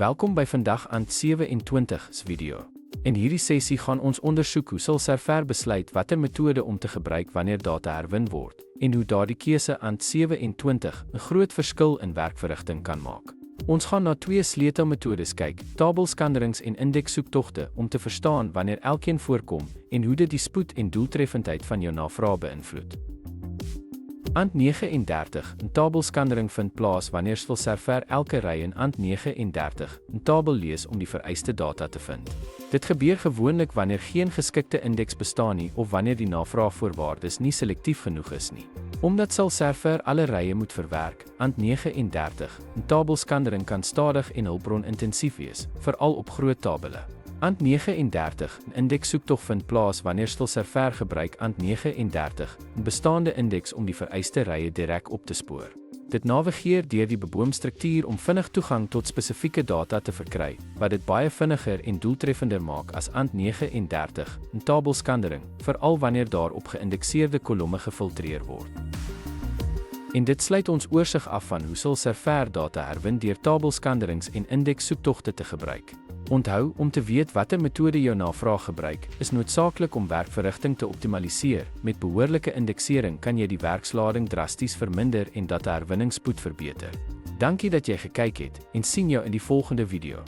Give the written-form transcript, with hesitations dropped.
Welkom by vandag aan 27's video. In hierdie sessie gaan ons ondersoek hoe sal Server besluit watter metode om te gebruik wanneer data herwin word, en hoe daardie keuse aan 27 'n groot verskil in werkverrigting kan maak. Ons gaan na twee sleutelmetodes kyk, tabelskanderings en indekssoektogte, om te verstaan wanneer elkeen voorkom en hoe dit die spoed en doeltreffendheid van jou navraag beïnvloed. ANT 39, 'n tabelskandering vind plaas wanneer Server elke ry in ANT 39, 'n tabel lees om die vereiste data te vind. Dit gebeur gewoonlik wanneer geen geskikte indeks bestaan nie of wanneer die navraagvoorwaardes nie selektief genoeg is nie. Omdat Server alle rye moet verwerk, ANT 39, 'n tabelskandering kan stadig en hulpbron-intensief wees, veral op groot tabelle. ANT 39, 'n indekssoektog vind plaas wanneer Server gebruik ANT 39, 'n bestaande indeks om die vereiste rye direk op te spoor. Dit navigeer deur die beboomstruktuur om vinnig toegang tot spesifieke data te verkry, wat dit baie vinniger en doeltreffender maak as ANT 39, 'n tabelskandering, veral wanneer daar op geïndekseerde kolomme gefiltreer word. En dit sluit ons oorsig af van hoe Server data herwin deur tabelskanderings en indekssoektogte te gebruik. Onthou, om te weet watter metode jou navraag gebruik, is noodsaaklik om werkverrigting te optimaliseer. Met behoorlike indeksering kan jy die werkslading drasties verminder en data herwinningsspoed verbeter. Dankie dat jy gekyk het en sien jou in die volgende video.